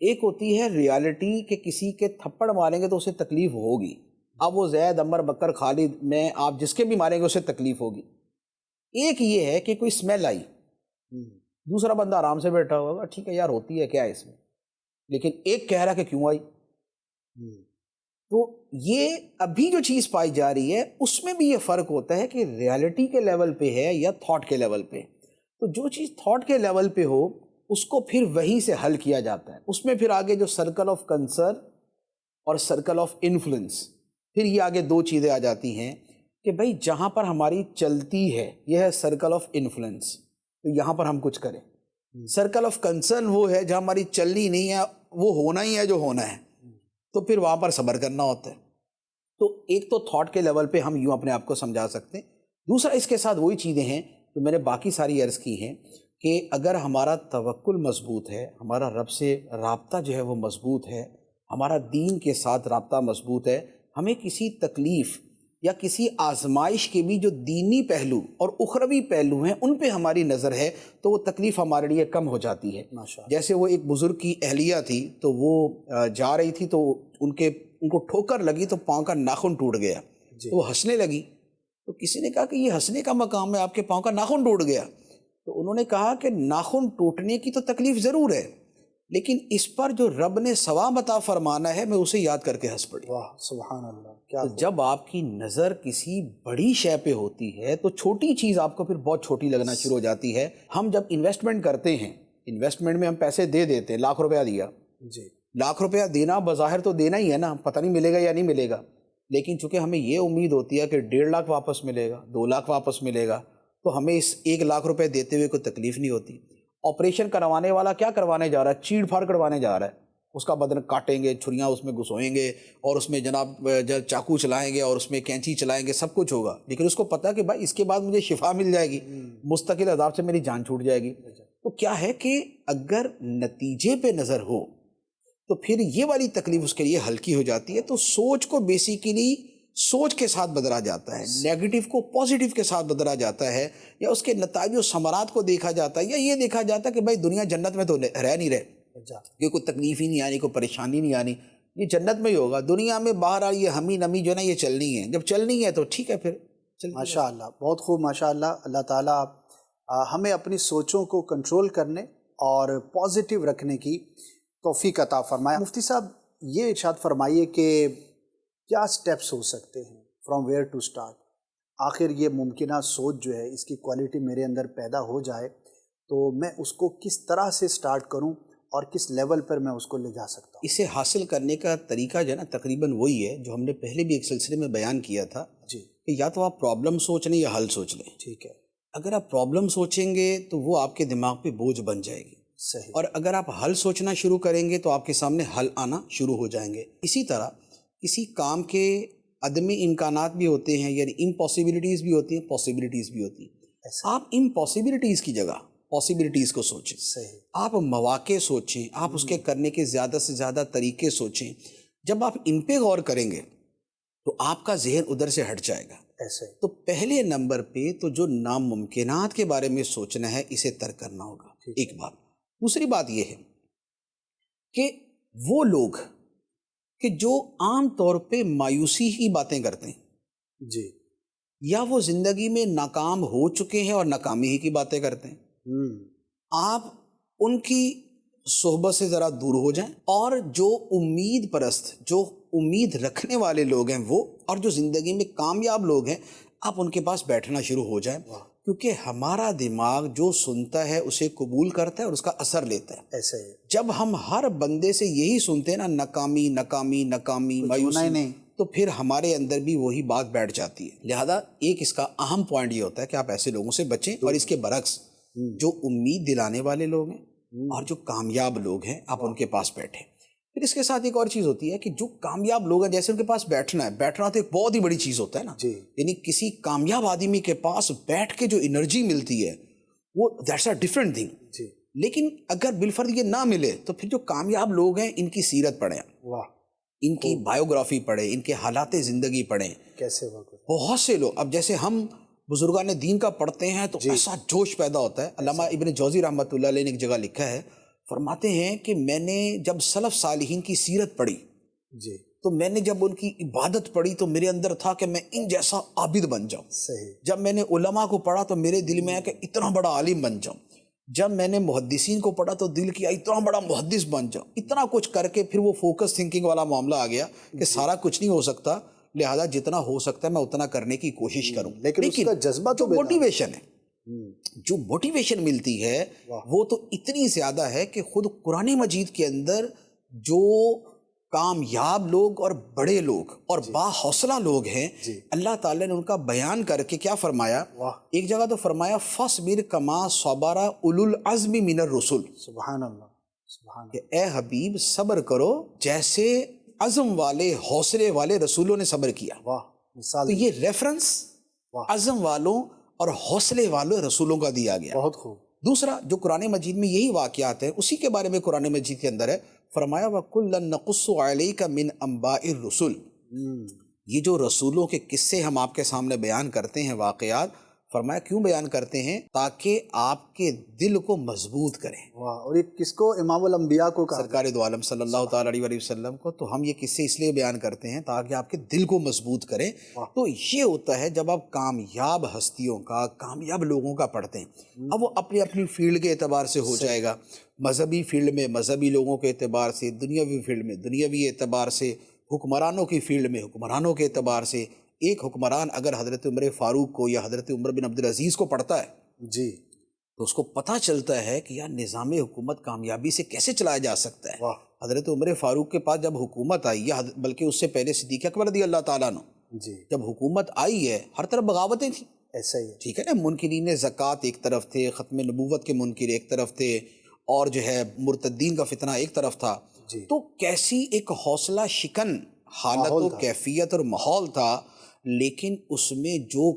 ایک ہوتی ہے ریالٹی کہ کسی کے تھپڑ ماریں گے تو اسے تکلیف ہوگی، اب وہ زید، عمر، بکر، خالد میں آپ جس کے بھی ماریں گے اسے تکلیف ہوگی. ایک یہ ہے کہ کوئی اسمیل آئی، دوسرا بندہ آرام سے بیٹھا ہوگا، ٹھیک ہے یار ہوتی ہے کیا اس میں، لیکن ایک کہہ رہا کہ کیوں آئی. تو یہ ابھی جو چیز پائی جا رہی ہے اس میں بھی یہ فرق ہوتا ہے کہ ریالٹی کے لیول پہ ہے یا تھاٹ کے لیول پہ. تو جو چیز تھاٹ کے لیول پہ ہو اس کو پھر وہیں سے حل کیا جاتا ہے. اس میں پھر آگے جو سرکل آف کنسرن اور سرکل آف انفلوئنس، پھر یہ آگے دو چیزیں آ جاتی ہیں کہ بھائی جہاں پر ہماری چلتی ہے یہ ہے سرکل آف انفلوئنس، تو یہاں پر ہم کچھ کریں. سرکل آف کنسرن وہ ہے جہاں ہماری چلنی نہیں ہے، وہ ہونا ہی ہے جو ہونا ہے، تو پھر وہاں پر صبر کرنا ہوتا ہے. تو ایک تو تھاٹ کے لیول پہ ہم یوں اپنے آپ کو سمجھا سکتے ہیں. دوسرا اس کے ساتھ وہی چیزیں ہیں جو میں نے باقی ساری عرض کی ہیں کہ اگر ہمارا توکل مضبوط ہے، ہمارا رب سے رابطہ جو ہے وہ مضبوط ہے، ہمارا دین کے ساتھ رابطہ مضبوط ہے، ہمیں کسی تکلیف یا کسی آزمائش کے بھی جو دینی پہلو اور اخروی پہلو ہیں ان پہ ہماری نظر ہے تو وہ تکلیف ہمارے لیے کم ہو جاتی ہے. جیسے وہ ایک بزرگ کی اہلیہ تھی تو وہ جا رہی تھی تو ان کو ٹھوکر لگی تو پاؤں کا ناخن ٹوٹ گیا. تو وہ ہنسنے لگی تو کسی نے کہا کہ یہ ہنسنے کا مقام ہے، آپ کے پاؤں کا ناخن ٹوٹ گیا. تو انہوں نے کہا کہ ناخن ٹوٹنے کی تو تکلیف ضرور ہے، لیکن اس پر جو رب نے ثواب عطا فرمانا ہے میں اسے یاد کر کے ہنس پڑی. واہ سبحان اللہ. کیا تو جب آپ کی نظر کسی بڑی شے پہ ہوتی ہے تو چھوٹی چیز آپ کو پھر بہت چھوٹی لگنا شروع ہو جاتی ہے. ہم جب انویسٹمنٹ کرتے ہیں، انویسٹمنٹ میں ہم پیسے دے دیتے ہیں، لاکھ روپیہ دیا، جی، لاکھ روپیہ دینا بظاہر تو دینا ہی ہے نا، پتہ نہیں ملے گا یا نہیں ملے گا، لیکن چونکہ ہمیں یہ امید ہوتی ہے کہ 1.5 لاکھ واپس ملے گا، 2 لاکھ واپس ملے گا، تو ہمیں اس 1 لاکھ روپے دیتے ہوئے کوئی تکلیف نہیں ہوتی۔ آپریشن کروانے والا کیا کروانے جا رہا ہے؟ چیڑ پھاڑ کروانے جا رہا ہے، اس کا بدن کاٹیں گے، چھریاں اس میں گھسوئیں گے، اور اس میں جناب چاقو چلائیں گے، اور اس میں کینچی چلائیں گے، سب کچھ ہوگا، لیکن اس کو پتہ ہے کہ بھائی اس کے بعد مجھے شفا مل جائے گی، مستقل عذاب سے میری جان چھوٹ جائے گی۔ تو کیا ہے کہ اگر نتیجے پہ نظر ہو تو پھر یہ والی تکلیف اس کے لیے ہلکی ہو جاتی ہے۔ تو سوچ کو بیسیکلی سوچ کے ساتھ بدلا جاتا ہے، نیگیٹو کو پازیٹیو کے ساتھ بدلا جاتا ہے، یا اس کے نتائج و ثمرات کو دیکھا جاتا ہے، یا یہ دیکھا جاتا ہے کہ بھائی دنیا جنت میں تو رہ نہیں رہے کہ کوئی تکلیف ہی نہیں آنی، کوئی پریشانی نہیں آنی، یہ جنت میں ہی ہوگا۔ دنیا میں باہر یہ ہمی نمی جو ہے نا یہ چلنی ہے، جب چلنی ہے تو ٹھیک ہے پھر چلنی ہے۔ ماشاء اللہ، بہت خوب، ماشاء اللہ۔ اللہ تعالیٰ ہمیں اپنی سوچوں کو کنٹرول کرنے اور پازیٹیو رکھنے کی توفیق عطا فرمائے۔ مفتی صاحب یہ ارشاد فرمائیے کہ کیا سٹیپس ہو سکتے ہیں، فرام ویئر ٹو سٹارٹ؟ آخر یہ ممکنہ سوچ جو ہے اس کی کوالٹی میرے اندر پیدا ہو جائے تو میں اس کو کس طرح سے سٹارٹ کروں اور کس لیول پر میں اس کو لے جا سکتا ہوں؟ اسے حاصل کرنے کا طریقہ جو ہے نا تقریباً وہی ہے جو ہم نے پہلے بھی ایک سلسلے میں بیان کیا تھا جی، کہ یا تو آپ پرابلم سوچ لیں یا حل سوچ لیں۔ ٹھیک ہے، اگر آپ پرابلم سوچیں گے تو وہ آپ کے دماغ پہ بوجھ بن جائے گی، صحیح، اور اگر آپ حل سوچنا شروع کریں گے تو آپ کے سامنے حل آنا شروع ہو جائیں گے۔ اسی طرح کسی کام کے عدمی امکانات بھی ہوتے ہیں، یعنی امپاسبلٹیز بھی ہوتی ہیں، پاسبلٹیز بھی ہوتی ہیں۔ ایسا، آپ امپاسبلٹیز کی جگہ پاسبلٹیز کو سوچیں، صحیح، آپ مواقع سوچیں، آپ اس کے کرنے کے زیادہ سے زیادہ طریقے سوچیں۔ جب آپ ان پہ غور کریں گے تو آپ کا ذہن ادھر سے ہٹ جائے گا۔ ایسے تو پہلے نمبر پہ تو جو ناممکنات کے بارے میں سوچنا ہے اسے ترک کرنا ہوگا، ایک بات۔ دوسری بات یہ ہے کہ وہ لوگ کہ جو عام طور پہ مایوسی کی باتیں کرتے ہیں، جی، یا وہ زندگی میں ناکام ہو چکے ہیں اور ناکامی ہی کی باتیں کرتے ہیں، آپ ان کی صحبت سے ذرا دور ہو جائیں، اور جو امید پرست، جو امید رکھنے والے لوگ ہیں وہ، اور جو زندگی میں کامیاب لوگ ہیں، آپ ان کے پاس بیٹھنا شروع ہو جائیں، کیونکہ ہمارا دماغ جو سنتا ہے اسے قبول کرتا ہے اور اس کا اثر لیتا ہے۔ ایسے ہی، جب ہم ہر بندے سے یہی سنتے ہیں نا، ناکامی ناکامی ناکامی، کچھ ہونا ہی مایوسی، نہیں، تو پھر ہمارے اندر بھی وہی بات بیٹھ جاتی ہے۔ لہذا ایک اس کا اہم پوائنٹ یہ ہوتا ہے کہ آپ ایسے لوگوں سے بچیں، اور اس کے برعکس جو امید دلانے والے لوگ ہیں اور جو کامیاب لوگ ہیں آپ ان کے پاس بیٹھیں۔ پھر اس کے ساتھ ایک اور چیز ہوتی ہے کہ جو کامیاب لوگ ہیں جیسے ان کے پاس بیٹھنا ہے، بیٹھنا تو ایک بہت ہی بڑی چیز ہوتا ہے نا، جی، یعنی کسی کامیاب آدمی کے پاس بیٹھ کے جو انرجی ملتی ہے وہ دیٹس اے ڈفرینٹ تھنگ۔ جی، لیکن اگر بالفرض یہ نہ ملے تو پھر جو کامیاب لوگ ہیں ان کی سیرت پڑھیں، واہ، ان کی بایوگرافی پڑھیں، ان کے حالات زندگی پڑھیں۔ کیسے واقع، بہت سے لوگ، اب جیسے ہم بزرگان دین کا پڑھتے ہیں تو ایسا جوش پیدا ہوتا ہے۔ علامہ ابن جوزی رحمۃ اللہ علیہ نے ایک جگہ لکھا ہے، فرماتے ہیں کہ میں نے جب سلف صالحین کی سیرت پڑھی جی، تو میں نے جب ان کی عبادت پڑھی تو میرے اندر تھا کہ میں ان جیسا عابد بن جاؤں۔ صحیح، جب میں نے علماء کو پڑھا تو میرے دل میں ہے کہ اتنا بڑا عالم بن جاؤں۔ جب میں نے محدثین کو پڑھا تو دل کیا اتنا بڑا محدث بن جاؤں۔ اتنا کچھ کر کے پھر وہ فوکس تھنکنگ والا معاملہ آ گیا کہ سارا کچھ نہیں ہو سکتا، لہذا جتنا ہو سکتا ہے میں اتنا کرنے کی کوشش کروں۔ لیکن اس کا جذبہ تو جو موٹیویشن ہے، جو موٹیویشن ملتی ہے وہ تو اتنی زیادہ ہے کہ خود قرآن مجید کے اندر جو کامیاب لوگ اور بڑے لوگ اور با حوصلہ لوگ ہیں، اللہ تعالیٰ نے ان کا بیان کر کے کیا فرمایا؟ ایک جگہ تو فرمایا فَاصْبِرْ كَمَا صَبَرَ أُولُو الْعَزْمِ مِنَ الرُّسُلِ، سبحان اللہ، سبحان کہ اے حبیب صبر کرو جیسے عزم والے حوصلے والے رسولوں نے صبر کیا۔ اللہ، واہ، مثال تو یہ ریفرنس عزم والوں اور حوصلے والوں رسولوں کا دیا گیا۔ بہت خوب، دوسرا جو قرآن مجید میں یہی واقعات ہیں اسی کے بارے میں قرآن مجید کے اندر ہے، فرمایا وَكُلًّا نَقُصُّ عَلَيْكَ مِنْ أَنْبَاءِ الرُّسُلِ، یہ جو رسولوں کے قصے ہم آپ کے سامنے بیان کرتے ہیں، واقعات، فرمایا کیوں بیان کرتے ہیں؟ تاکہ آپ کے دل کو مضبوط کریں۔ واہ، اور یہ کس کو؟ امام الانبیاء کو کہا، سرکار دو عالم صلی اللہ تعالیٰ علیہ وآلہ وسلم کو۔ تو ہم یہ قصے اس لیے بیان کرتے ہیں تاکہ آپ کے دل کو مضبوط کریں۔ تو یہ ہوتا ہے جب آپ کامیاب ہستیوں کا، کامیاب لوگوں کا پڑھتے ہیں، اب وہ اپنی اپنی فیلڈ کے اعتبار سے ہو جائے گا، مذہبی فیلڈ میں مذہبی لوگوں کے اعتبار سے، دنیاوی فیلڈ میں دنیاوی اعتبار سے، حکمرانوں کی فیلڈ میں حکمرانوں کے اعتبار سے۔ ایک حکمران اگر حضرت عمر فاروق کو یا حضرت عمر بن عبدالعزیز کو پڑھتا ہے جی، تو اس کو پتہ چلتا ہے کہ یار نظام حکومت کامیابی سے کیسے چلایا جا سکتا ہے۔ حضرت عمر فاروق کے پاس جب حکومت آئی ہے، بلکہ اس سے پہلے صدیق اکبر رضی اللہ تعالیٰ عنہ، جی جب حکومت آئی ہے ہر طرف بغاوتیں تھیں، ایسا ہی ہے. ٹھیک ہے نا، منکرین زکوٰۃ ایک طرف تھے، ختم نبوت کے منکر ایک طرف تھے، اور جو ہے مرتدین کا فتنہ ایک طرف تھا. جی. تو کیسی ایک حوصلہ شکن حالت ماحول و تھا. کیفیت اور ماحول تھا، لیکن اس میں جو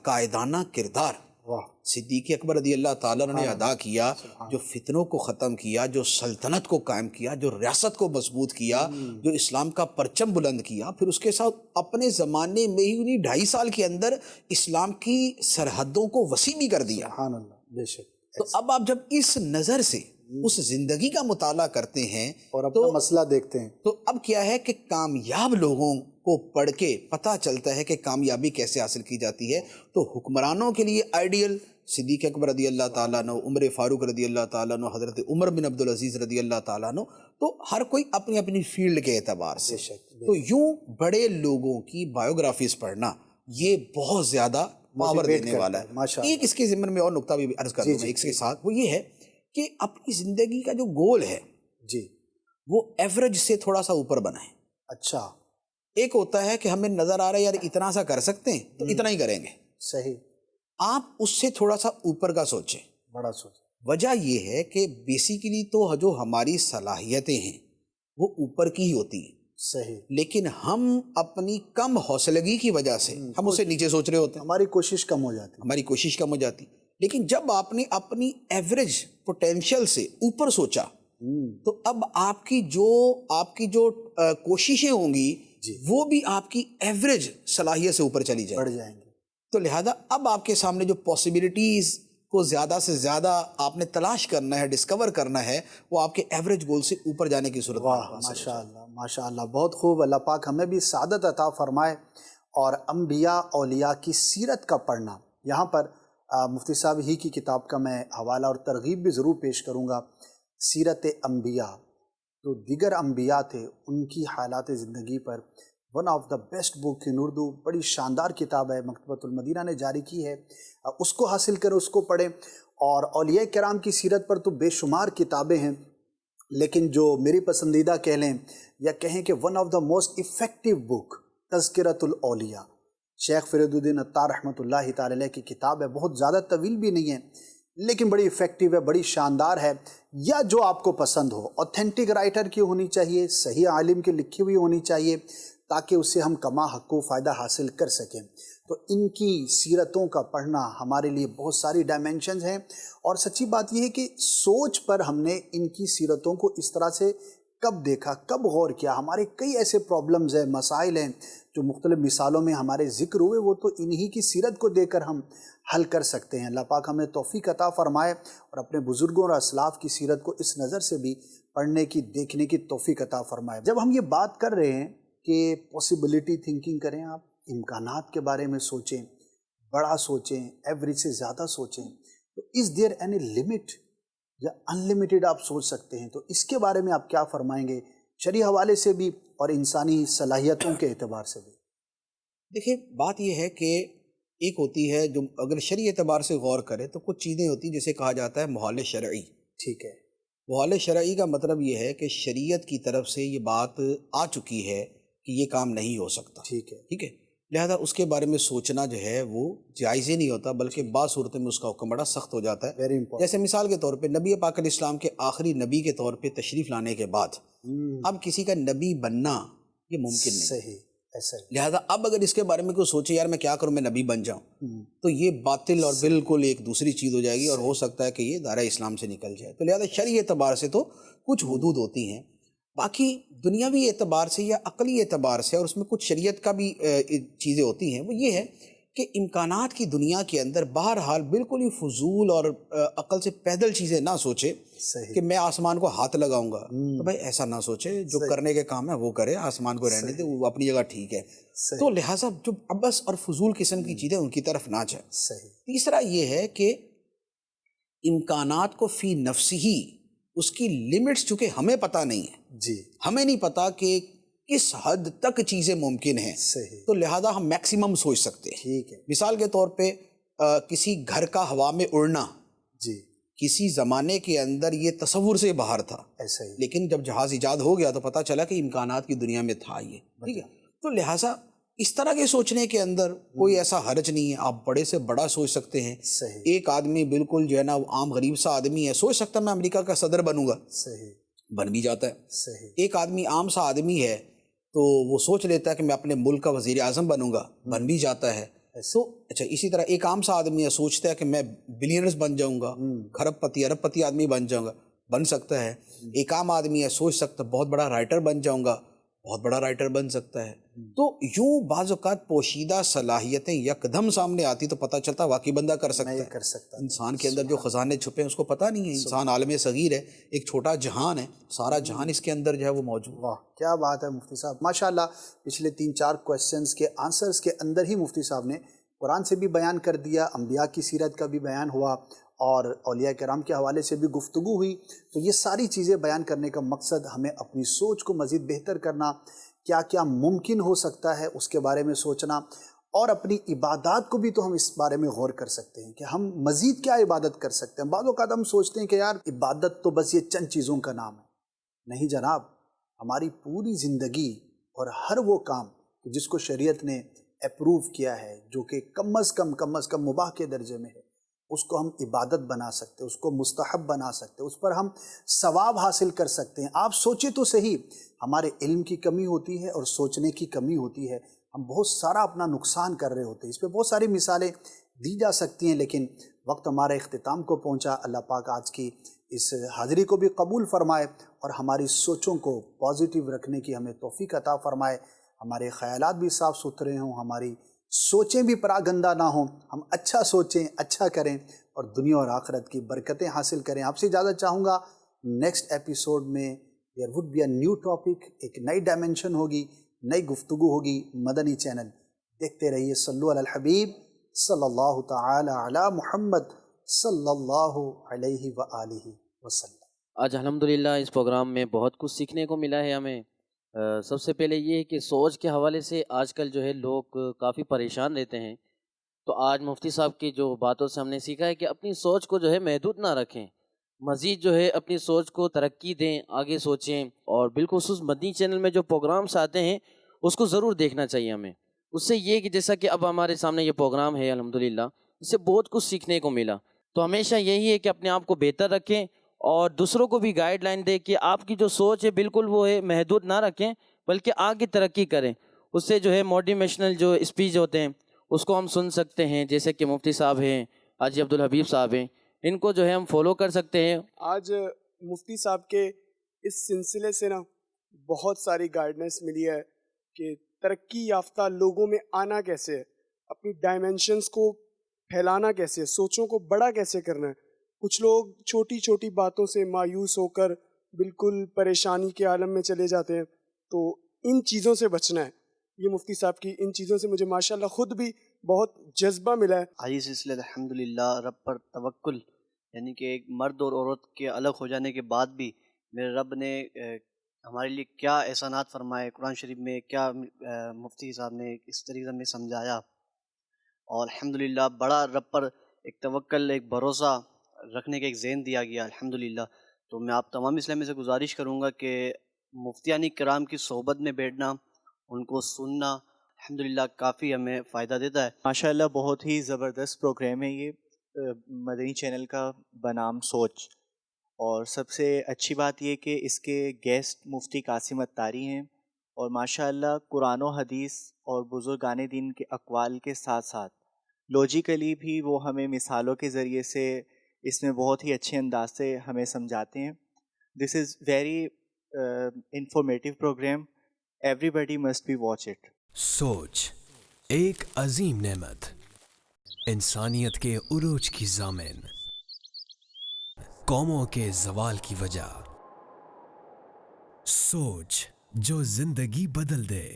قائدانہ کردار واہ. صدیق اکبر رضی اللہ تعالیٰ نے ادا کیا، جو فتنوں کو ختم کیا، جو سلطنت کو قائم کیا، جو ریاست کو مضبوط کیا، جو اسلام کا پرچم بلند کیا، پھر اس کے ساتھ اپنے زمانے میں ہی انہیں 2.5 سال کے اندر اسلام کی سرحدوں کو وسیع بھی کر دیا. سبحان اللہ. بے شک. تو اب آپ جب اس نظر سے اس زندگی کا مطالعہ کرتے ہیں اور اپنا مسئلہ دیکھتے ہیں. تو اب کیا ہے کہ کامیاب لوگوں کو پڑھ کے پتہ چلتا ہے کہ کامیابی کیسے حاصل کی جاتی ہے. تو حکمرانوں کے لیے آئیڈیل صدیق اکبر رضی اللہ تعالیٰ عنہ، عمر فاروق رضی اللہ تعالیٰ عنہ، حضرت عمر بن عبدالعزیز رضی اللہ تعالیٰ عنہ. تو ہر کوئی اپنی اپنی فیلڈ کے اعتبار سے. بے شک. تو یوں بڑے لوگوں کی بایوگرافیز پڑھنا یہ بہت زیادہ پاور دینے والا ہے. ماشاء ایک اس کے ضمن میں اور نقطہ بھی عرض کر دوں میں اس کے ساتھ، وہ یہ ہے کہ اپنی زندگی کا جو گول ہے جی. وہ ایوریج سے تھوڑا سا اوپر بنائیں. اچھا. ایک ہوتا ہے کہ ہمیں نظر آ رہا ہے یار اتنا سا کر سکتے ہیں تو اتنا ہی کریں گے. صحیح. آپ اس سے تھوڑا سا اوپر کا سوچیں. بڑا سوچ. وجہ یہ ہے کہ بیسیکلی تو جو ہماری صلاحیتیں ہیں وہ اوپر کی ہی ہوتی ہیں، صحیح. لیکن ہم اپنی کم حوصلگی کی وجہ سے ہم اسے نیچے سوچ رہے ہوتے ہیں، ہماری کوشش کم ہو جاتی. ہماری کوشش کم ہو جاتی. لیکن جب آپ نے اپنی ایوریج پوٹینشیل سے اوپر سوچا تو اب آپ کی جو کوششیں ہوں گی وہ بھی آپ کی ایوریج صلاحیت سے اوپر چلی جائیں بڑھ جائیں گے. تو لہذا اب آپ کے سامنے جو پاسبلٹیز کو زیادہ سے زیادہ آپ نے تلاش کرنا ہے، ڈسکور کرنا ہے، وہ آپ کے ایوریج گول سے اوپر جانے کی صورت. واہ ماشاء اللہ ماشاء اللہ. بہت خوب. اللہ پاک ہمیں بھی سعادت عطا فرمائے. اور انبیاء اولیاء کی سیرت کا پڑھنا، یہاں پر مفتی صاحب ہی کی کتاب کا میں حوالہ اور ترغیب بھی ضرور پیش کروں گا. سیرت انبیاء، جو دیگر انبیاء تھے ان کی حالات زندگی پر ون آف دا بیسٹ بک ان اردو. بڑی شاندار کتاب ہے، مکتبۃ المدینہ نے جاری کی ہے. اس کو حاصل کریں، اس کو پڑھیں. اور اولیاء کرام کی سیرت پر تو بے شمار کتابیں ہیں، لیکن جو میری پسندیدہ کہہ لیں یا کہیں کہ one of the most effective book Tazkirat al-Awliya, Sheikh Farid الدین عطار رحمۃ اللہ تعالی علیہ کی کتاب ہے. بہت زیادہ طویل بھی نہیں ہے لیکن بڑی افیکٹو ہے، بڑی شاندار ہے. یا جو آپ کو پسند ہو، اوتھینٹک رائٹر کی ہونی چاہیے، صحیح عالم کی لکھی ہوئی ہونی چاہیے، تاکہ اس سے ہم کما حق و فائدہ حاصل کر سکیں. تو ان کی سیرتوں کا پڑھنا ہمارے لیے بہت ساری ڈائمینشنز ہیں. اور سچی بات یہ ہے کہ سوچ پر ہم نے ان کی سیرتوں کو اس طرح سے کب دیکھا، کب غور کیا. ہمارے کئی ایسے پرابلمز ہیں، مسائل ہیں جو مختلف مثالوں میں ہمارے ذکر ہوئے، وہ تو انہی کی سیرت کو دیکھ کر ہم حل کر سکتے ہیں. اللہ پاک ہمیں توفیق عطا فرمائے اور اپنے بزرگوں اور اسلاف کی سیرت کو اس نظر سے بھی پڑھنے کی، دیکھنے کی توفیق عطا فرمائے. جب ہم یہ بات کر رہے ہیں کہ پاسبلٹی تھنکنگ کریں، آپ امکانات کے بارے میں سوچیں، بڑا سوچیں، ایوریج سے زیادہ سوچیں، تو از دیئر اینی لمٹ یا انلمیٹڈ آپ سوچ سکتے ہیں؟ تو اس کے بارے میں آپ کیا فرمائیں گے، شرعی حوالے سے بھی اور انسانی صلاحیتوں کے اعتبار سے بھی؟ دیکھیں، بات یہ ہے کہ ایک ہوتی ہے جو اگر شرعی اعتبار سے غور کرے تو کچھ چیزیں ہوتی ہیں جسے کہا جاتا ہے محال شرعی. ٹھیک ہے. محال شرعی کا مطلب یہ ہے کہ شریعت کی طرف سے یہ بات آ چکی ہے کہ یہ کام نہیں ہو سکتا. ٹھیک ہے. ٹھیک ہے. لہذا اس کے بارے میں سوچنا جو ہے وہ جائز ہی نہیں ہوتا، بلکہ بعض صورتوں میں اس کا حکم بڑا سخت ہو جاتا ہے. Very important. جیسے مثال کے طور پہ نبی پاک علیہ السلام کے آخری نبی کے طور پہ تشریف لانے کے بعد اب کسی کا نبی بننا یہ ممکن نہیں. صحیح. ایسا ہی. لہذا اب اگر اس کے بارے میں کوئی سوچے یار میں کیا کروں، میں نبی بن جاؤں، تو یہ باطل اور بالکل ایک دوسری چیز ہو جائے گی، اور ہو سکتا ہے کہ یہ دائرہ اسلام سے نکل جائے. تو لہذا شرعی اعتبار سے تو کچھ حدود ہوتی ہیں. باقی دنیاوی اعتبار سے یا عقلی اعتبار سے، اور اس میں کچھ شریعت کا بھی چیزیں ہوتی ہیں، وہ یہ ہے کہ امکانات کی دنیا کے اندر بہرحال بالکل ہی فضول اور عقل سے پیدل چیزیں نہ سوچے کہ میں آسمان کو ہاتھ لگاؤں گا. تو بھائی ایسا نہ سوچے، جو کرنے کے کام ہے وہ کرے، آسمان کو رہنے دے، وہ اپنی جگہ ٹھیک ہے. تو لہٰذا جو عبث اور فضول قسم کی چیزیں ان کی طرف نہ جائیں. تیسرا یہ ہے کہ امکانات کو فی نفس ہی اس کی لمٹس چونکہ ہمیں پتہ نہیں ہے، جی ہمیں نہیں پتہ کہ کس حد تک چیزیں ممکن ہیں، صحیح. تو لہذا ہم میکسیمم سوچ سکتے ہیں. ٹھیک ہے. مثال کے طور پہ کسی گھر کا ہوا میں اڑنا جی کسی زمانے کے اندر یہ تصور سے باہر تھا، ایسا ہی لیکن جب جہاز ایجاد ہو گیا تو پتہ چلا کہ امکانات کی دنیا میں تھا یہ، ٹھیک ہے. تو لہٰذا اس طرح کے سوچنے کے اندر کوئی ایسا حرج نہیں ہے، آپ بڑے سے بڑا سوچ سکتے ہیں. صحیح ایک آدمی بالکل جو ہے نا عام غریب سا آدمی ہے، سوچ سکتا ہے میں امریکہ کا صدر بنوں گا، صحیح بن بھی جاتا ہے. صحیح ایک آدمی عام سا آدمی ہے تو وہ سوچ لیتا ہے کہ میں اپنے ملک کا وزیر اعظم بنوں گا، بن بھی جاتا ہے. تو اچھا اسی طرح ایک عام سا آدمی ہے، سوچتا ہے کہ میں بلینئرز بن جاؤں گا، کھرب پتی ارب پتی آدمی بن جاؤں گا، بن سکتا ہے. ایک عام آدمی ہے، سوچ سکتا ہے بہت بڑا رائٹر بن جاؤں گا، بہت بڑا رائٹر بن سکتا ہے. تو یوں بعض اوقات پوشیدہ صلاحیتیں یکدم سامنے آتی تو پتہ چلتا واقعی بندہ کر سکتا میں ہے. کر سکتا. انسان کے اندر جو خزانے چھپے ہیں اس کو پتہ نہیں ہے. انسان عالم صغیر ہے، ایک چھوٹا جہان ہے، سارا جہان اس کے اندر جو ہے وہ موجود. واہ کیا بات ہے مفتی صاحب، ماشاءاللہ. پچھلے 3-4 کویسچنز کے آنسرز کے اندر ہی مفتی صاحب نے قرآن سے بھی بیان کر دیا، انبیاء کی سیرت کا بھی بیان ہوا، اور اولیاء کرام کے حوالے سے بھی گفتگو ہوئی. تو یہ ساری چیزیں بیان کرنے کا مقصد ہمیں اپنی سوچ کو مزید بہتر کرنا، کیا کیا ممکن ہو سکتا ہے اس کے بارے میں سوچنا، اور اپنی عبادات کو بھی تو ہم اس بارے میں غور کر سکتے ہیں کہ ہم مزید کیا عبادت کر سکتے ہیں. بعض اوقات ہم سوچتے ہیں کہ یار عبادت تو بس یہ چند چیزوں کا نام ہے. نہیں جناب، ہماری پوری زندگی اور ہر وہ کام جس کو شریعت نے اپروو کیا ہے، جو کہ کم از کم مباح کے درجے میں ہے، اس کو ہم عبادت بنا سکتے، اس کو مستحب بنا سکتے، اس پر ہم ثواب حاصل کر سکتے ہیں. آپ سوچیں تو صحیح، ہمارے علم کی کمی ہوتی ہے اور سوچنے کی کمی ہوتی ہے، ہم بہت سارا اپنا نقصان کر رہے ہوتے ہیں. اس پہ بہت ساری مثالیں دی جا سکتی ہیں، لیکن وقت ہمارے اختتام کو پہنچا. اللہ پاک آج کی اس حاضری کو بھی قبول فرمائے اور ہماری سوچوں کو پازیٹیو رکھنے کی ہمیں توفیق عطا فرمائے. ہمارے خیالات بھی صاف ستھرے ہوں، ہماری سوچیں بھی پراگندہ نہ ہوں، ہم اچھا سوچیں، اچھا کریں اور دنیا اور آخرت کی برکتیں حاصل کریں. آپ سے اجازت چاہوں گا. نیکسٹ ایپیسوڈ میں there would be a new topic, ایک نئی ڈائمنشن ہوگی، نئی گفتگو ہوگی. مدنی چینل دیکھتے رہیے. صلو علی الحبیب صلی اللہ تعالی علی محمد صلی اللہ علیہ وآلہ وسلم. آج الحمدللہ اس پروگرام میں بہت کچھ سیکھنے کو ملا ہے ہمیں. سب سے پہلے یہ ہے کہ سوچ کے حوالے سے آج کل جو ہے لوگ کافی پریشان رہتے ہیں. تو آج مفتی صاحب کی جو باتوں سے ہم نے سیکھا ہے کہ اپنی سوچ کو جو ہے محدود نہ رکھیں، مزید جو ہے اپنی سوچ کو ترقی دیں، آگے سوچیں. اور بالخصوص مدنی چینل میں جو پروگرامس آتے ہیں اس کو ضرور دیکھنا چاہیے ہمیں. اس سے یہ کہ جیسا کہ اب ہمارے سامنے یہ پروگرام ہے الحمدللہ، اس سے بہت کچھ سیکھنے کو ملا. تو ہمیشہ یہی ہے کہ اپنے آپ کو بہتر رکھیں اور دوسروں کو بھی گائیڈ لائن دے کہ آپ کی جو سوچ ہے بالکل وہ ہے محدود نہ رکھیں، بلکہ آگے ترقی کریں. اس سے جو ہے موٹیویشنل جو اسپیچ ہوتے ہیں اس کو ہم سن سکتے ہیں، جیسے کہ مفتی صاحب ہیں، حاجی عبدالحبیب صاحب ہیں، ان کو جو ہے ہم فالو کر سکتے ہیں. آج مفتی صاحب کے اس سلسلے سے نا بہت ساری گائیڈنس ملی ہے کہ ترقی یافتہ لوگوں میں آنا کیسے ہے، اپنی ڈائمینشنز کو پھیلانا کیسے ہے، سوچوں کو بڑا کیسے کرنا ہے. کچھ لوگ چھوٹی چھوٹی باتوں سے مایوس ہو کر بالکل پریشانی کے عالم میں چلے جاتے ہیں. تو ان چیزوں سے بچنا ہے. یہ مفتی صاحب کی ان چیزوں سے مجھے ماشاءاللہ خود بھی بہت جذبہ ملا ہے. حدیث سلسلے الحمدللہ رب پر توکل، یعنی کہ ایک مرد اور عورت کے الگ ہو جانے کے بعد بھی میرے رب نے ہمارے لیے کیا احسانات فرمائے، قرآن شریف میں کیا مفتی صاحب نے اس طریقے سے ہمیں سمجھایا. اور الحمدللہ بڑا رب پر ایک توکل، ایک بھروسہ رکھنے کا ایک ذہن دیا گیا الحمدللہ. تو میں آپ تمام اسلامی سے گزارش کروں گا کہ مفتیان کرام کی صحبت میں بیٹھنا، ان کو سننا الحمدللہ کافی ہمیں فائدہ دیتا ہے. ماشاءاللہ بہت ہی زبردست پروگرام ہے یہ مدنی چینل کا بنام سوچ. اور سب سے اچھی بات یہ کہ اس کے گیسٹ مفتی قاسم اتاری ہیں، اور ماشاءاللہ قرآن و حدیث اور بزرگان دین کے اقوال کے ساتھ ساتھ لوجیکلی بھی وہ ہمیں مثالوں کے ذریعے سے اس میں بہت ہی اچھے انداز سے ہمیں سمجھاتے ہیں. This is very informative programme. Every must be watch it. سوچ ایک عظیم نعمت، انسانیت کے عروج کی ضامن، قوموں کے زوال کی وجہ. سوچ جو زندگی بدل دے.